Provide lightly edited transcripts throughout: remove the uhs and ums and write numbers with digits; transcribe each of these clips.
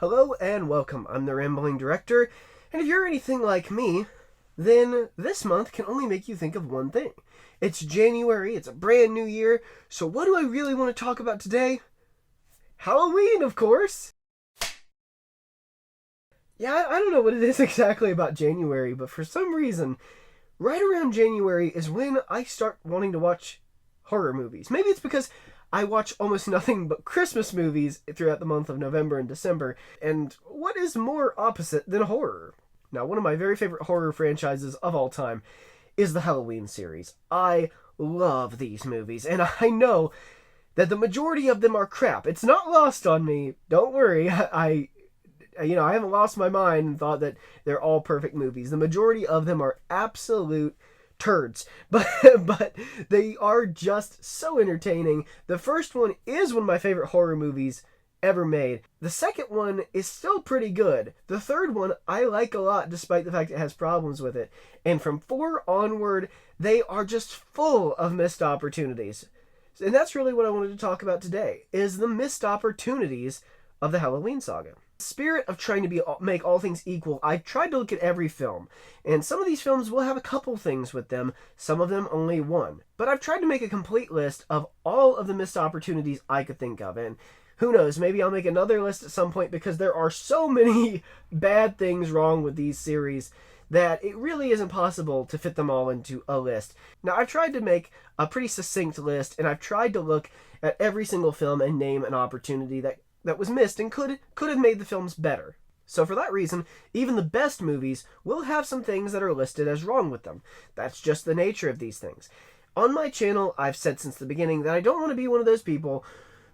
Hello and welcome. I'm the Rambling Director, and if you're anything like me, then this month can only make you think of one thing. It's January, it's a brand new year, so what do I really want to talk about today? Halloween, of course! Yeah, I don't know what it is exactly about January, but for some reason, right around January is when I start wanting to watch horror movies. Maybe it's because I watch almost nothing but Christmas movies throughout the month of November and December, and what is more opposite than horror? Now, one of my very favorite horror franchises of all time is the Halloween series. I love these movies, and I know that the majority of them are crap. It's not lost on me. Don't worry. I haven't lost my mind and thought that they're all perfect movies. The majority of them are absolute turds, but they are just so entertaining. The first one is one of my favorite horror movies ever made. The second one is still pretty good. The third one I like a lot, despite the fact it has problems with it. And from 4 onward, they are just full of missed opportunities. And that's really what I wanted to talk about today, is the missed opportunities of the Halloween saga. Spirit of trying to make all things equal, I've tried to look at every film, and some of these films will have a couple things with them, some of them only one. But I've tried to make a complete list of all of the missed opportunities I could think of, and who knows, maybe I'll make another list at some point because there are so many bad things wrong with these series that it really isn't possible to fit them all into a list. Now, I've tried to make a pretty succinct list, and I've tried to look at every single film and name an opportunity that was missed and could have made the films better. So for that reason, even the best movies will have some things that are listed as wrong with them. That's just the nature of these things. On my channel, I've said since the beginning that I don't want to be one of those people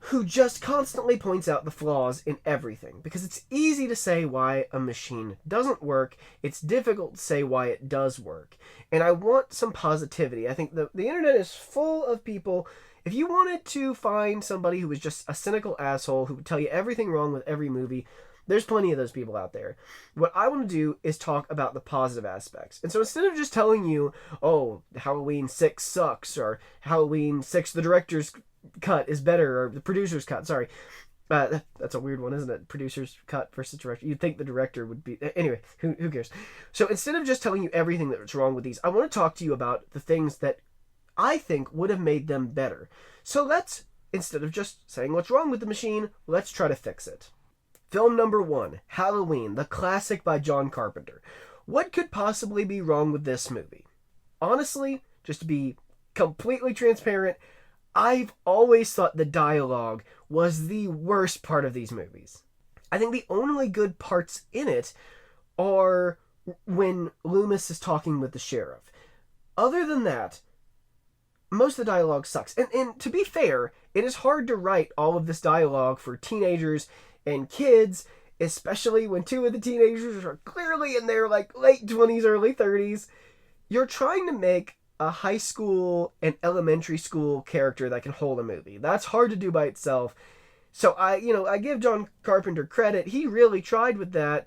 who just constantly points out the flaws in everything, because it's easy to say why a machine doesn't work. It's difficult to say why it does work. And I want some positivity. I think the internet is full of people. If you wanted to find somebody who was just a cynical asshole who would tell you everything wrong with every movie, there's plenty of those people out there. What I want to do is talk about the positive aspects. And so instead of just telling you, oh, Halloween 6 sucks, or Halloween 6, the director's cut is better, or the producer's cut, sorry. That's a weird one, isn't it? Producer's cut versus director. You'd think the director would be... Anyway, who cares? So instead of just telling you everything that's wrong with these, I want to talk to you about the things that I think would have made them better. So let's, instead of just saying what's wrong with the machine, let's try to fix it. Film number 1, Halloween, the classic by John Carpenter. What could possibly be wrong with this movie? Honestly, just to be completely transparent, I've always thought the dialogue was the worst part of these movies. I think the only good parts in it are when Loomis is talking with the sheriff. Other than that, most of the dialogue sucks. And to be fair, it is hard to write all of this dialogue for teenagers and kids, especially when 2 of the teenagers are clearly in their late 20s, early 30s. You're trying to make a high school and elementary school character that can hold a movie. That's hard to do by itself. So I give John Carpenter credit. He really tried with that.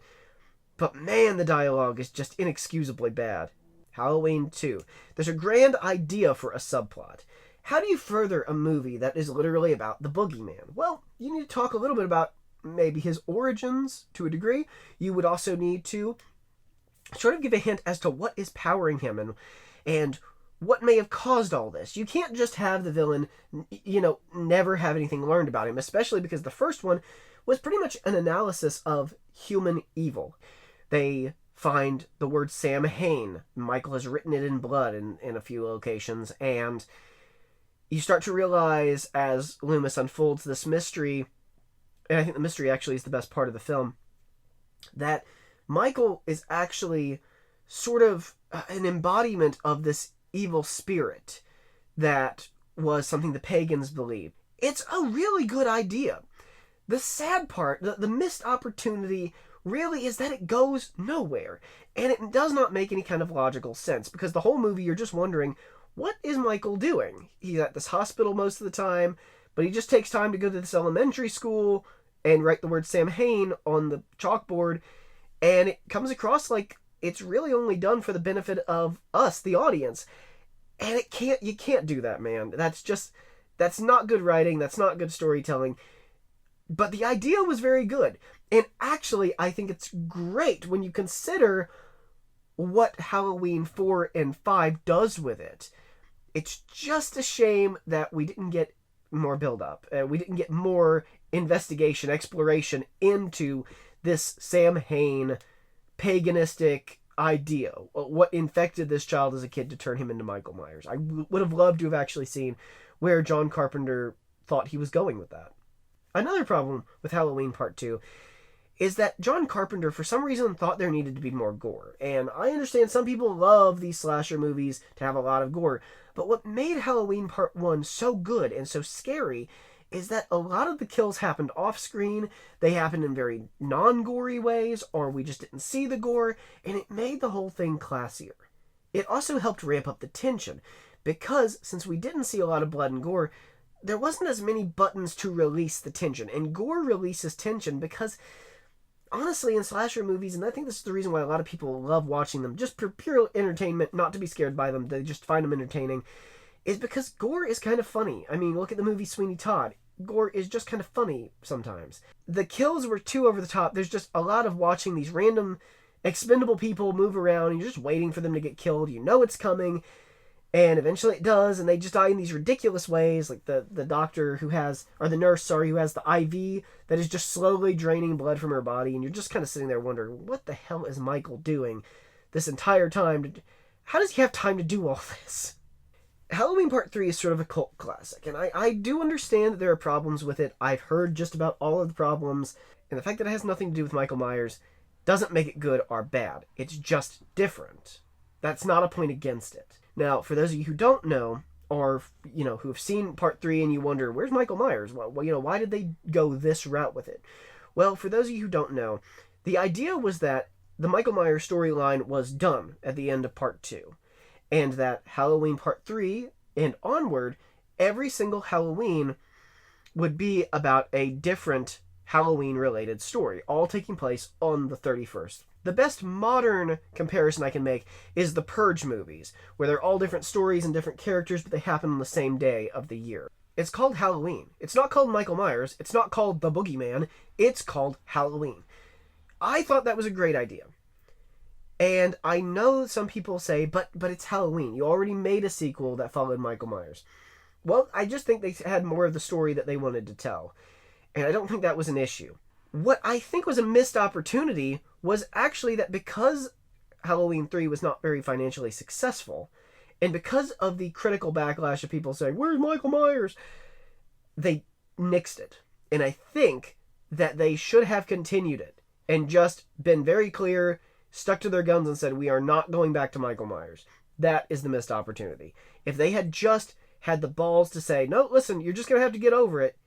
But man, the dialogue is just inexcusably bad. Halloween 2. There's a grand idea for a subplot. How do you further a movie that is literally about the boogeyman? Well, you need to talk a little bit about maybe his origins to a degree. You would also need to sort of give a hint as to what is powering him and what may have caused all this. You can't just have the villain, never have anything learned about him, especially because the first one was pretty much an analysis of human evil. They find the word Samhain. Michael has written it in blood in a few locations, and you start to realize as Loomis unfolds this mystery, and I think the mystery actually is the best part of the film, that Michael is actually sort of an embodiment of this evil spirit that was something the pagans believed. It's a really good idea. The sad part, the missed opportunity really is that it goes nowhere, and it does not make any kind of logical sense, because the whole movie you're just wondering, what is Michael doing? He's at this hospital most of the time, but he just takes time to go to this elementary school and write the word Samhain on the chalkboard, and it comes across like it's really only done for the benefit of us, the audience. And you can't do that, man. That's not good writing, that's not good storytelling. But the idea was very good. And actually, I think it's great when you consider what Halloween 4 and 5 does with it. It's just a shame that we didn't get more build-up. We didn't get more investigation, exploration into this Sam Hain paganistic idea. What infected this child as a kid to turn him into Michael Myers. I would have loved to have actually seen where John Carpenter thought he was going with that. Another problem with Halloween Part 2 is that John Carpenter, for some reason, thought there needed to be more gore. And I understand some people love these slasher movies to have a lot of gore, but what made Halloween Part 1 so good and so scary is that a lot of the kills happened off-screen, they happened in very non-gory ways, or we just didn't see the gore, and it made the whole thing classier. It also helped ramp up the tension, because since we didn't see a lot of blood and gore, there wasn't as many buttons to release the tension, and gore releases tension because honestly, in slasher movies, and I think this is the reason why a lot of people love watching them, just for pure entertainment, not to be scared by them, they just find them entertaining, is because gore is kind of funny. I mean, look at the movie Sweeney Todd. Gore is just kind of funny sometimes. The kills were too over the top. There's just a lot of watching these random expendable people move around, and you're just waiting for them to get killed. You know it's coming, and eventually it does, and they just die in these ridiculous ways, like the doctor who has, or the nurse, sorry, who has the IV that is just slowly draining blood from her body, and you're just kind of sitting there wondering, what the hell is Michael doing this entire time? How does he have time to do all this? Halloween Part 3 is sort of a cult classic, and I do understand that there are problems with it. I've heard just about all of the problems, and the fact that it has nothing to do with Michael Myers doesn't make it good or bad. It's just different. That's not a point against it. Now, for those of you who don't know, or, who have seen Part 3 and you wonder, where's Michael Myers? Well, why did they go this route with it? Well, for those of you who don't know, the idea was that the Michael Myers storyline was done at the end of Part 2, and that Halloween Part 3 and onward, every single Halloween would be about a different Halloween-related story, all taking place on the 31st. The best modern comparison I can make is the Purge movies, where they're all different stories and different characters, but they happen on the same day of the year. It's called Halloween. It's not called Michael Myers. It's not called The Boogeyman. It's called Halloween. I thought that was a great idea. And I know some people say, but it's Halloween. You already made a sequel that followed Michael Myers. Well, I just think they had more of the story that they wanted to tell. And I don't think that was an issue. What I think was a missed opportunity was actually that because Halloween 3 was not very financially successful, and because of the critical backlash of people saying, where's Michael Myers? They nixed it. And I think that they should have continued it and just been very clear, stuck to their guns and said, we are not going back to Michael Myers. That is the missed opportunity. If they had just had the balls to say, no, listen, you're just going to have to get over it.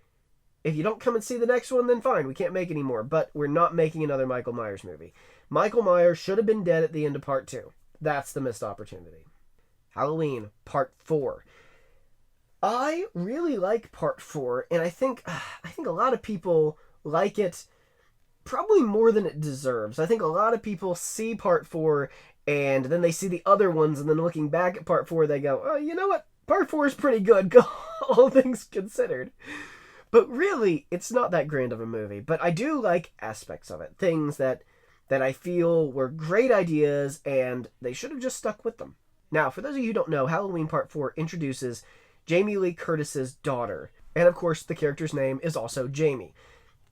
If you don't come and see the next one, then fine, we can't make any more. But we're not making another Michael Myers movie. Michael Myers should have been dead at the end of Part 2. That's the missed opportunity. Halloween Part 4. I really like Part 4, and I think a lot of people like it probably more than it deserves. I think a lot of people see Part 4, and then they see the other ones, and then looking back at Part 4, they go, oh, you know what? Part 4 is pretty good, all things considered. But really, it's not that grand of a movie. But I do like aspects of it. Things that I feel were great ideas, and they should have just stuck with them. Now, for those of you who don't know, Halloween Part 4 introduces Jamie Lee Curtis's daughter. And of course, the character's name is also Jamie.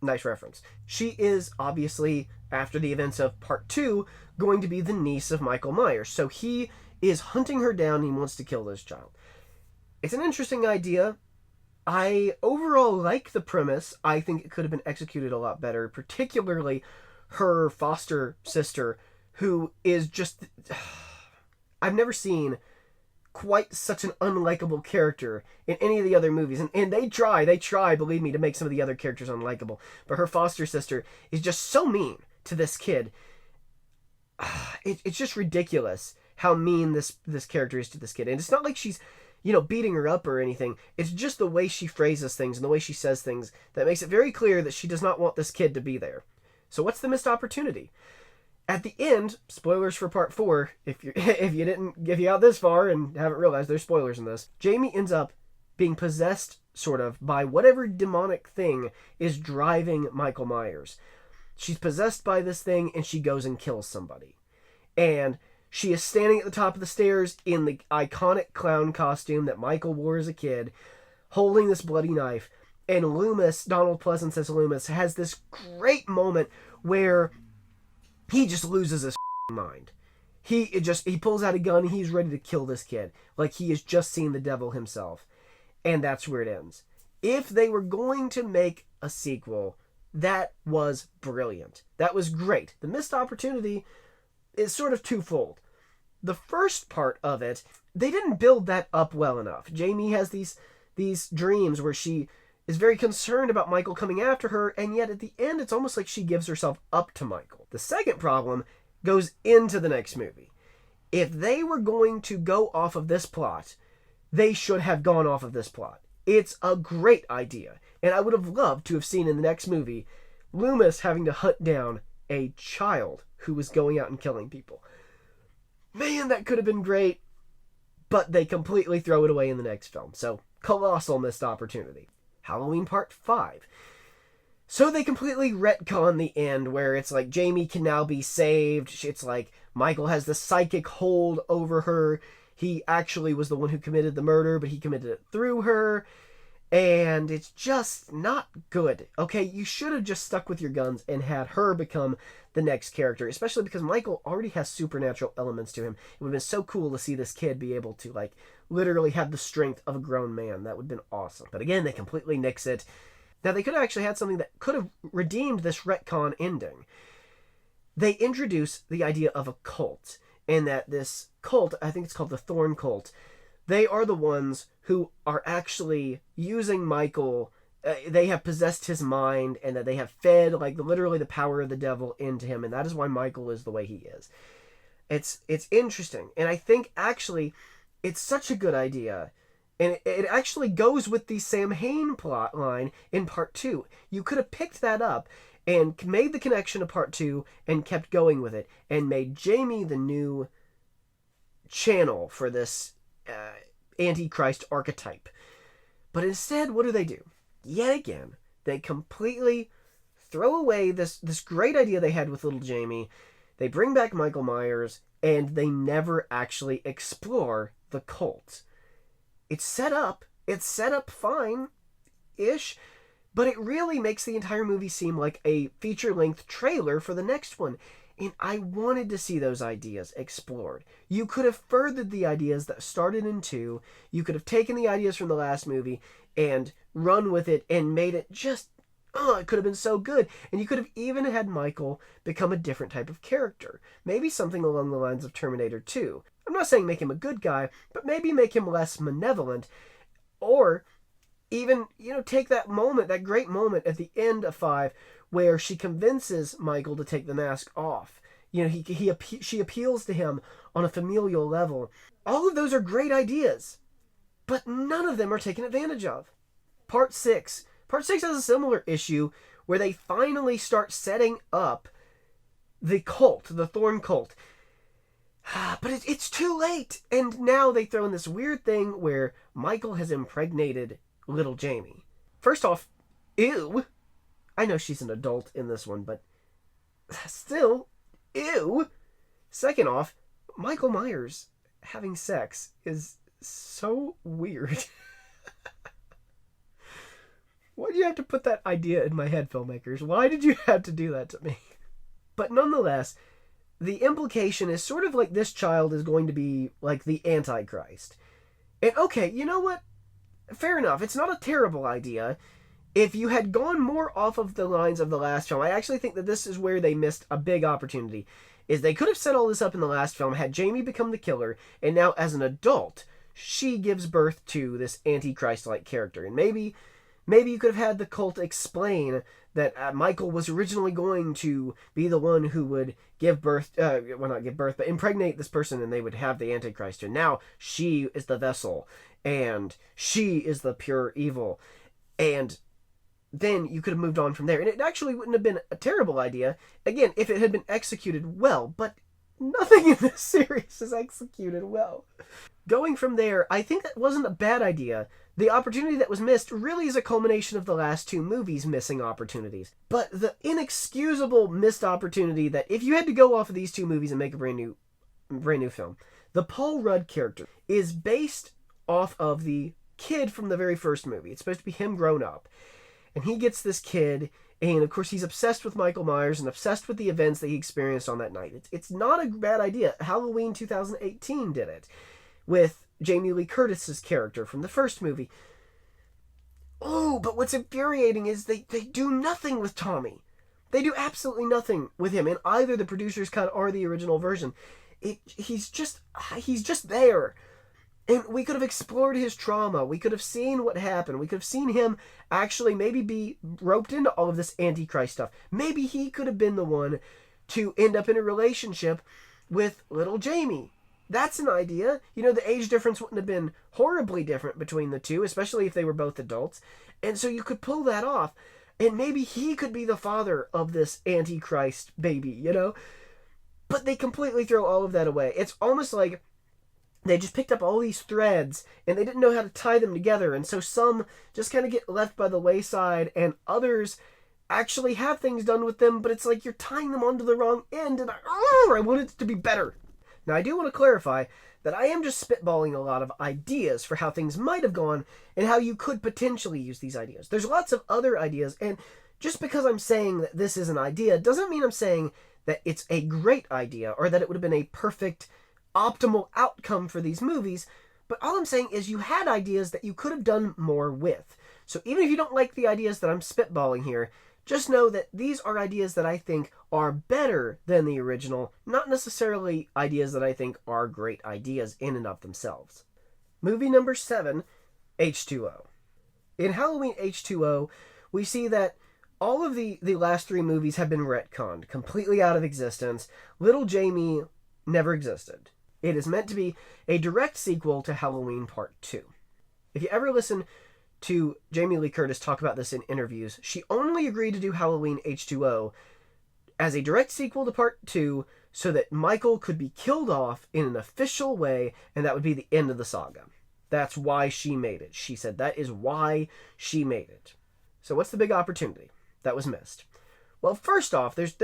Nice reference. She is, obviously, after the events of Part 2, going to be the niece of Michael Myers. So he is hunting her down and he wants to kill this child. It's an interesting idea. I overall like the premise. I think it could have been executed a lot better, particularly her foster sister, who is just... I've never seen quite such an unlikable character in any of the other movies. And they try, believe me, to make some of the other characters unlikable. But her foster sister is just so mean to this kid. It's just ridiculous how mean this character is to this kid. And it's not like she's beating her up or anything. It's just the way she phrases things and the way she says things that makes it very clear that she does not want this kid to be there. So what's the missed opportunity? At the end, spoilers for Part 4, if you got this far and haven't realized, there's spoilers in this. Jamie ends up being possessed, sort of, by whatever demonic thing is driving Michael Myers. She's possessed by this thing, and she goes and kills somebody. And she is standing at the top of the stairs in the iconic clown costume that Michael wore as a kid, holding this bloody knife. And Loomis, Donald Pleasance as Loomis, has this great moment where he just loses his mind. He pulls out a gun and he's ready to kill this kid. Like he has just seen the devil himself. And that's where it ends. If they were going to make a sequel, that was brilliant. That was great. The missed opportunity is sort of twofold. The first part of it, they didn't build that up well enough. Jamie has these dreams where she is very concerned about Michael coming after her, and yet at the end it's almost like she gives herself up to Michael. The second problem goes into the next movie. If they were going to go off of this plot, they should have gone off of this plot. It's a great idea, and I would have loved to have seen in the next movie Loomis having to hunt down a child who was going out and killing people. Man, that could have been great, but they completely throw it away in the next film. So, colossal missed opportunity. Halloween Part 5. So they completely retcon the end where it's like Jamie can now be saved. It's like Michael has the psychic hold over her. He actually was the one who committed the murder, but he committed it through her. And it's just not good. Okay, you should have just stuck with your guns and had her become the next character, especially because Michael already has supernatural elements to him. It would have been so cool to see this kid be able to, like, literally have the strength of a grown man. That would have been awesome. But again, they completely nix it. Now, they could have actually had something that could have redeemed this retcon ending. They introduce the idea of a cult, and that this cult, I think it's called the Thorn Cult, they are the ones who are actually using Michael. They have possessed his mind, and that they have fed, like, literally the power of the devil into him, and that is why Michael is the way he is. It's interesting, and I think actually it's such a good idea, and it actually goes with the Sam Hain plot line in Part 2. You could have picked that up and made the connection to Part 2 and kept going with it, and made Jamie the new channel for this Antichrist archetype. But instead, what do? Yet again, they completely throw away this great idea they had with little Jamie. They bring back Michael Myers, and they never actually explore the cult. It's set up fine-ish, but it really makes the entire movie seem like a feature-length trailer for the next one. And I wanted to see those ideas explored. You could have furthered the ideas that started in 2. You could have taken the ideas from the last movie and run with it and made it just, it could have been so good. And you could have even had Michael become a different type of character. Maybe something along the lines of Terminator 2. I'm not saying make him a good guy, but maybe make him less malevolent. Or even, take that moment, that great moment at the end of 5, where she convinces Michael to take the mask off. She appeals to him on a familial level. All of those are great ideas, but none of them are taken advantage of. Part 6 has a similar issue where they finally start setting up the cult, the Thorn Cult. But it's too late, and now they throw in this weird thing where Michael has impregnated little Jamie. First off, ew. I know she's an adult in this one, but still, ew. Second off, Michael Myers having sex is so weird. Why do you have to put that idea in my head, filmmakers? Why did you have to do that to me? But nonetheless, the implication is sort of like this child is going to be like the Antichrist. And okay, you know what? Fair enough. It's not a terrible idea. If you had gone more off of the lines of the last film, I actually think that this is where they missed a big opportunity. Is they could have set all this up in the last film, had Jamie become the killer, and now as an adult, she gives birth to this Antichrist-like character. And maybe you could have had the cult explain that Michael was originally going to be the one who would give birth, not give birth, but impregnate this person, and they would have the Antichrist. And now she is the vessel, and she is the pure evil. And then you could have moved on from there. And it actually wouldn't have been a terrible idea, again, if it had been executed well. But nothing in this series is executed well. Going from there, I think that wasn't a bad idea The opportunity that was missed really is a culmination of the last two movies' missing opportunities. But the inexcusable missed opportunity that if you had to go off of these two movies and make a brand new film, the Paul Rudd character is based off of the kid from the very first movie. It's supposed to be him grown up. And he gets this kid, and of course he's obsessed with Michael Myers and obsessed with the events that he experienced on that night. It's not a bad idea. Halloween 2018 did it with Jamie Lee Curtis's character from the first movie. Oh, but what's infuriating is they do nothing with Tommy. They do absolutely nothing with him in either the producer's cut or the original version. He's just there. And we could have explored his trauma. We could have seen what happened. We could have seen him actually maybe be roped into all of this Antichrist stuff. Maybe he could have been the one to end up in a relationship with little Jamie. That's an idea. You know, the age difference wouldn't have been horribly different between the two, especially if they were both adults. And so you could pull that off. And maybe he could be the father of this Antichrist baby, you know? But they completely throw all of that away. It's almost like they just picked up all these threads and they didn't know how to tie them together. And so some just kind of get left by the wayside and others actually have things done with them, but it's like you're tying them onto the wrong end, and I want it to be better. Now, I do want to clarify that I am just spitballing a lot of ideas for how things might have gone and how you could potentially use these ideas. There's lots of other ideas, and just because I'm saying that this is an idea doesn't mean I'm saying that it's a great idea or that it would have been a perfect, optimal outcome for these movies. But all I'm saying is you had ideas that you could have done more with. So even if you don't like the ideas that I'm spitballing here, just know that these are ideas that I think are better than the original, not necessarily ideas that I think are great ideas in and of themselves. Movie number 7, H2O. In Halloween H2O, we see that all of the last three movies have been retconned, completely out of existence. Little Jamie never existed. It is meant to be a direct sequel to Halloween Part 2. If you ever listen to Jamie Lee Curtis talk about this in interviews, she only agreed to do Halloween H2O as a direct sequel to Part 2 so that Michael could be killed off in an official way, and that would be the end of the saga. That's why she made it. She said that is why she made it. So what's the big opportunity that was missed? Well, first off, there's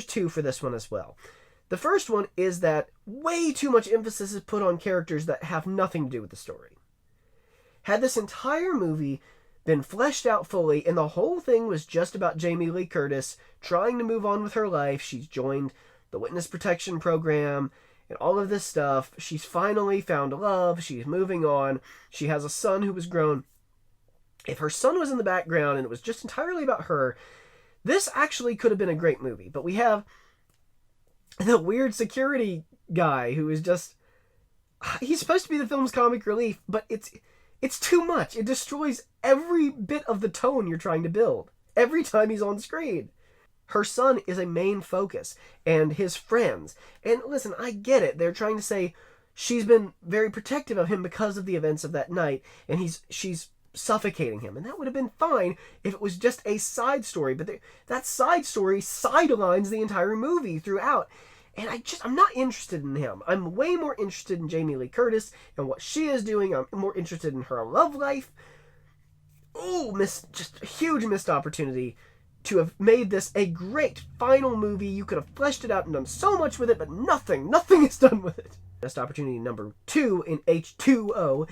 two for this one as well. The first one is that way too much emphasis is put on characters that have nothing to do with the story. Had this entire movie been fleshed out fully and the whole thing was just about Jamie Lee Curtis trying to move on with her life, she's joined the witness protection program and all of this stuff, she's finally found love, she's moving on, she has a son who was grown. If her son was in the background and it was just entirely about her, this actually could have been a great movie. But we have the weird security guy who is just, he's supposed to be the film's comic relief, but it's too much. It destroys every bit of the tone you're trying to build every time he's on screen. Her son is a main focus, and his friends. And listen, I get it. They're trying to say she's been very protective of him because of the events of that night, and she's suffocating him. And that would have been fine if it was just a side story. But that side story sidelines the entire movie throughout. And I'm not interested in him. I'm way more interested in Jamie Lee Curtis and what she is doing. I'm more interested in her love life. Oh, just a huge missed opportunity to have made this a great final movie. You could have fleshed it out and done so much with it, but nothing is done with it. Missed opportunity number 2 in H2O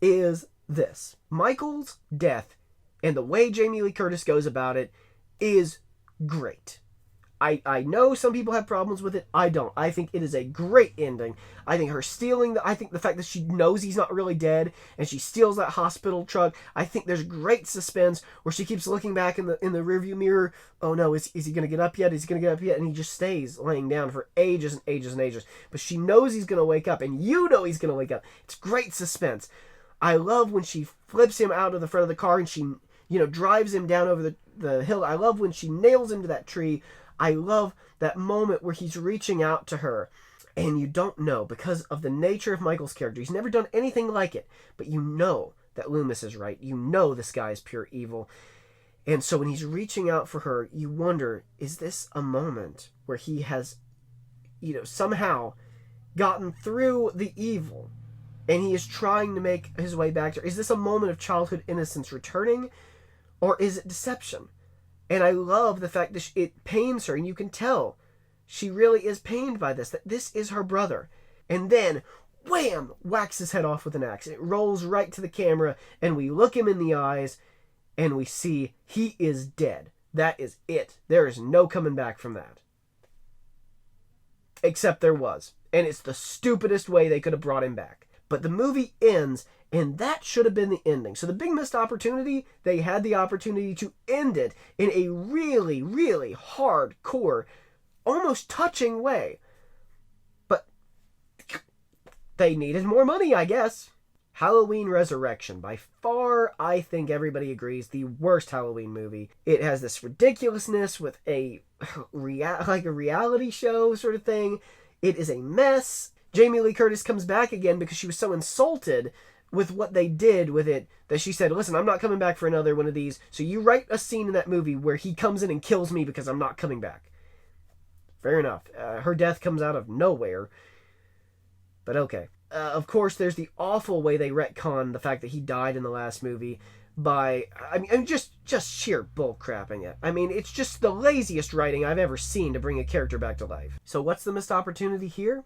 is this. Michael's death and the way Jamie Lee Curtis goes about it is great. I know some people have problems with it. I don't. I think it is a great ending. I think her stealing I think the fact that she knows he's not really dead and she steals that hospital truck. I think there's great suspense where she keeps looking back in the rearview mirror. Oh no, is he going to get up yet? Is he going to get up yet? And he just stays laying down for ages and ages and ages. But she knows he's going to wake up, and you know he's going to wake up. It's great suspense. I love when she flips him out of the front of the car and she, drives him down over the hill. I love when she nails him to that tree. I love that moment where he's reaching out to her, and you don't know, because of the nature of Michael's character. He's never done anything like it, but you know that Loomis is right. You know this guy is pure evil. And so when he's reaching out for her, you wonder, is this a moment where he has, somehow gotten through the evil and he is trying to make his way back to her. Is this a moment of childhood innocence returning, or is it deception? And I love the fact that it pains her, and you can tell she really is pained by this, that this is her brother. And then, wham, whacks his head off with an axe. And it rolls right to the camera, and we look him in the eyes, and we see he is dead. That is it. There is no coming back from that. Except there was. And it's the stupidest way they could have brought him back. But the movie ends, and that should have been the ending. So the big missed opportunity, they had the opportunity to end it in a really, really hardcore, almost touching way. But they needed more money, I guess. Halloween Resurrection, by far, I think everybody agrees, the worst Halloween movie. It has this ridiculousness with a reality show sort of thing. It is a mess. Jamie Lee Curtis comes back again because she was so insulted with what they did with it that she said, listen, I'm not coming back for another one of these, so you write a scene in that movie where he comes in and kills me because I'm not coming back. Fair enough. Her death comes out of nowhere. But okay. Of course, there's the awful way they retcon the fact that he died in the last movie by, just sheer bullcrapping it. I mean, it's just the laziest writing I've ever seen to bring a character back to life. So what's the missed opportunity here?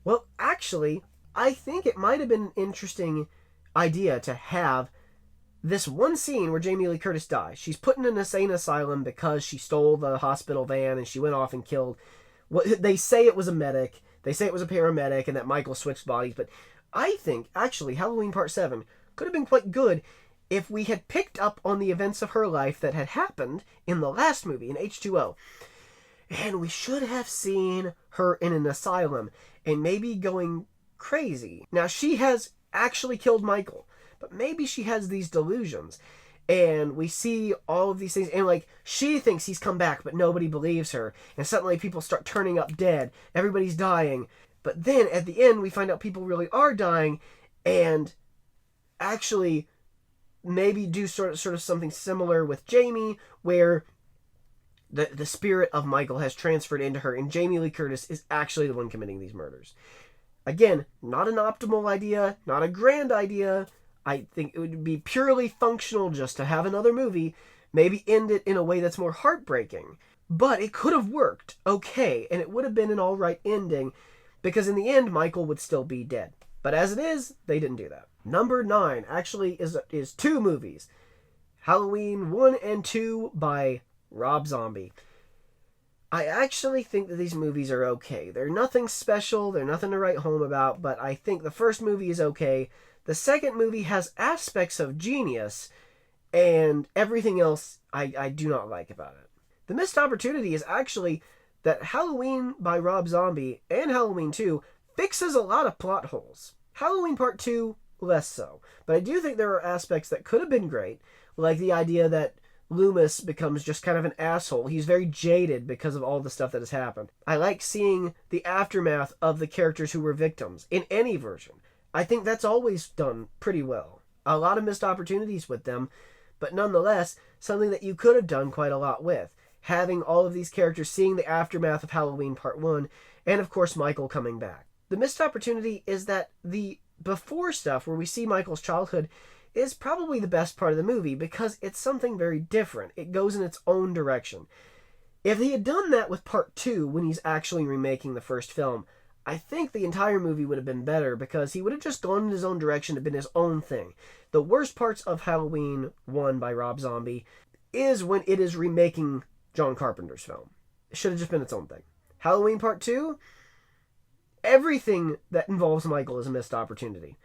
Well, actually, I think it might have been an interesting idea to have this one scene where Jamie Lee Curtis dies. She's put in an insane asylum because she stole the hospital van and she went off and killed. They say it was a medic. They say it was a paramedic and that Michael switched bodies. But I think, actually, Halloween Part 7 could have been quite good if we had picked up on the events of her life that had happened in the last movie, in H2O. And we should have seen her in an asylum and maybe going crazy. Now, she has actually killed Michael, but maybe she has these delusions. And we see all of these things, and like, she thinks he's come back, but nobody believes her. And suddenly people start turning up dead. Everybody's dying. But then at the end, we find out people really are dying, and actually maybe do sort of something similar with Jamie, where the spirit of Michael has transferred into her, and Jamie Lee Curtis is actually the one committing these murders. Again, not an optimal idea, not a grand idea. I think it would be purely functional just to have another movie, maybe end it in a way that's more heartbreaking. But it could have worked okay, and it would have been an alright ending, because in the end, Michael would still be dead. But as it is, they didn't do that. Number 9 actually is 2 movies. Halloween 1 and 2 by Rob Zombie. I actually think that these movies are okay. They're nothing special, they're nothing to write home about, but I think the first movie is okay. The second movie has aspects of genius, and everything else I do not like about it. The missed opportunity is actually that Halloween by Rob Zombie and Halloween 2 fixes a lot of plot holes. Halloween Part 2, less so. But I do think there are aspects that could have been great, like the idea that Loomis becomes just kind of an asshole. He's very jaded because of all the stuff that has happened. I like seeing the aftermath of the characters who were victims in any version. I think that's always done pretty well. A lot of missed opportunities with them, but nonetheless, something that you could have done quite a lot with. Having all of these characters seeing the aftermath of Halloween Part 1, and of course Michael coming back. The missed opportunity is that the before stuff, where we see Michael's childhood, is probably the best part of the movie, because it's something very different. It goes in its own direction. If he had done that with Part 2, when he's actually remaking the first film, I think the entire movie would have been better, because he would have just gone in his own direction and been his own thing. The worst parts of Halloween 1 by Rob Zombie is when it is remaking John Carpenter's film. It should have just been its own thing. Halloween Part 2, everything that involves Michael is a missed opportunity.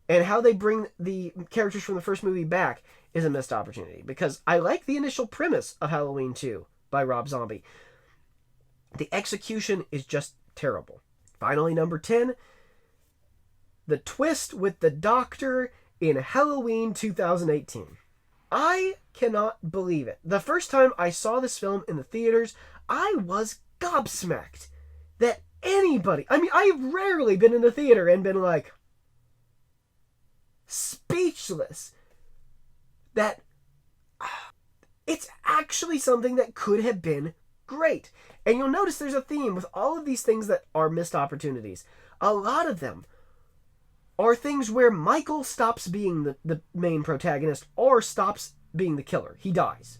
And how they bring the characters from the first movie back is a missed opportunity, because I like the initial premise of Halloween 2 by Rob Zombie. The execution is just terrible. Finally, number 10, the twist with the Doctor in Halloween 2018. I cannot believe it. The first time I saw this film in the theaters, I was gobsmacked that anybody... I've rarely been in a theater and been like, speechless. That it's actually something that could have been great. And you'll notice there's a theme with all of these things that are missed opportunities. A lot of them are things where Michael stops being the main protagonist or stops being the killer. He dies.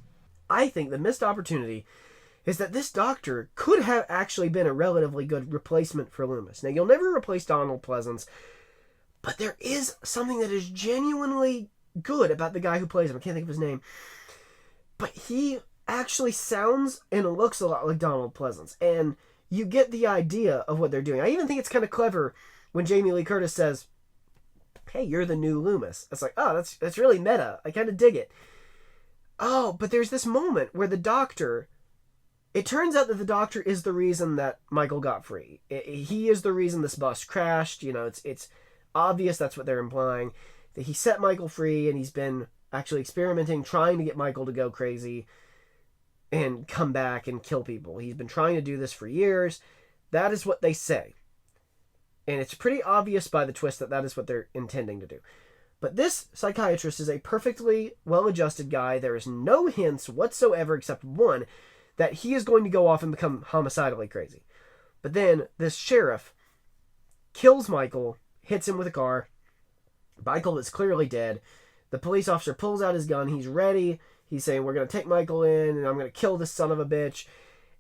I think the missed opportunity is that this doctor could have actually been a relatively good replacement for Loomis. Now, you'll never replace Donald Pleasance, but there is something that is genuinely good about the guy who plays him. I can't think of his name. But he actually sounds and looks a lot like Donald Pleasance. And you get the idea of what they're doing. I even think it's kind of clever when Jamie Lee Curtis says, "Hey, you're the new Loomis." It's like, oh, that's really meta. I kind of dig it. Oh, but there's this moment where the doctor... It turns out that the doctor is the reason that Michael got free. He is the reason this bus crashed. You know, it's obvious that's what they're implying. That he set Michael free, and he's been actually experimenting, trying to get Michael to go crazy and come back and kill people. He's been trying to do this for years. That is what they say. And it's pretty obvious by the twist that that is what they're intending to do. But this psychiatrist is a perfectly well-adjusted guy. There is no hints whatsoever except one, that he is going to go off and become homicidally crazy. But then this sheriff kills Michael, hits him with a car. Michael is clearly dead. The police officer pulls out his gun. He's ready. He's saying, we're going to take Michael in, and I'm going to kill this son of a bitch.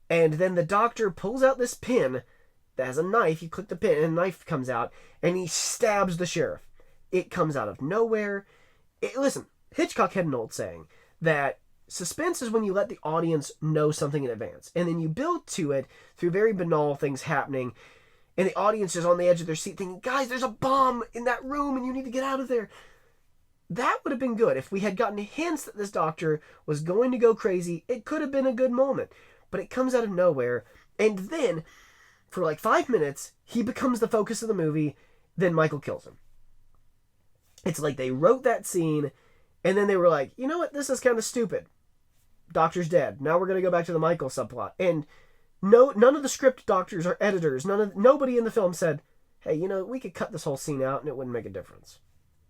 And then the doctor pulls out this pin that has a knife. You click the pin, and a knife comes out, and he stabs the sheriff. It comes out of nowhere. Listen, Hitchcock had an old saying that suspense is when you let the audience know something in advance, and then you build to it through very banal things happening, and the audience is on the edge of their seat thinking, guys, there's a bomb in that room, and you need to get out of there. That would have been good. If we had gotten hints that this doctor was going to go crazy, it could have been a good moment. But it comes out of nowhere, and then, for like 5 minutes, he becomes the focus of the movie, then Michael kills him. It's like they wrote that scene, and then they were like, you know what, this is kind of stupid. Doctor's dead. Now we're going to go back to the Michael subplot. And none of the script doctors or editors, nobody in the film said, hey, you know, we could cut this whole scene out and it wouldn't make a difference.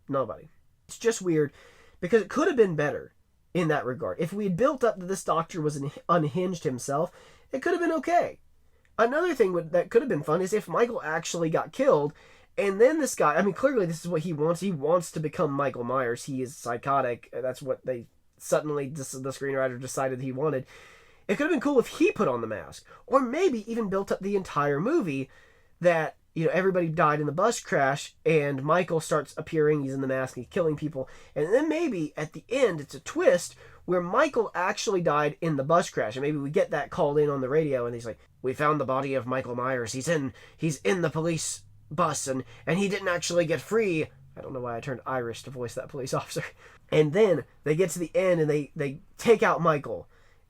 Nobody. It's just weird, because it could have been better in that regard. If we had built up that this doctor was unhinged himself, it could have been okay. Another thing that could have been fun is if Michael actually got killed, and then this guy, I mean, clearly this is what he wants. He wants to become Michael Myers. He is psychotic. That's what the screenwriter decided he wanted. It could have been cool if he put on the mask, or maybe even built up the entire movie that, you know, everybody died in the bus crash, and Michael starts appearing, he's in the mask, he's killing people, and then maybe at the end it's a twist where Michael actually died in the bus crash, and maybe we get that called in on the radio, and he's like, we found the body of Michael Myers, he's in the police bus, and he didn't actually get free. I don't know why I turned Irish to voice that police officer. And then they get to the end, and they take out Michael,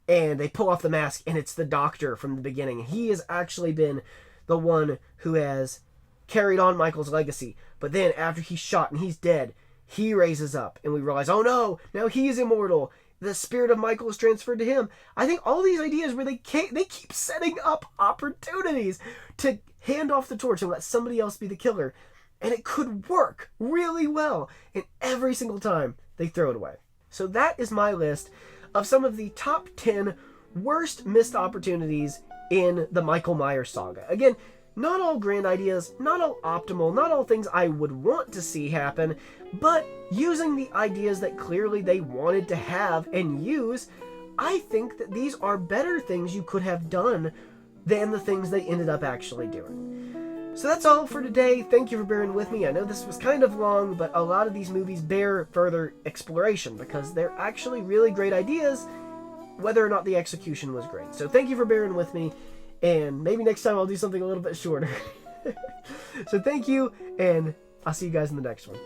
and they pull off the mask, and it's the doctor from the beginning. He has actually been the one who has carried on Michael's legacy. But then after he's shot and he's dead, he raises up, and we realize, oh no, now he's immortal. The spirit of Michael is transferred to him. I think all these ideas where they keep setting up opportunities to hand off the torch and let somebody else be the killer. And it could work really well. And every single time, they throw it away. So that is my list of some of the top 10 worst missed opportunities in the Michael Myers saga. Again, not all grand ideas, not all optimal, not all things I would want to see happen, but using the ideas that clearly they wanted to have and use, I think that these are better things you could have done than the things they ended up actually doing. So that's all for today. Thank you for bearing with me. I know this was kind of long, but a lot of these movies bear further exploration because they're actually really great ideas, whether or not the execution was great. So thank you for bearing with me, and maybe next time I'll do something a little bit shorter. So thank you, and I'll see you guys in the next one.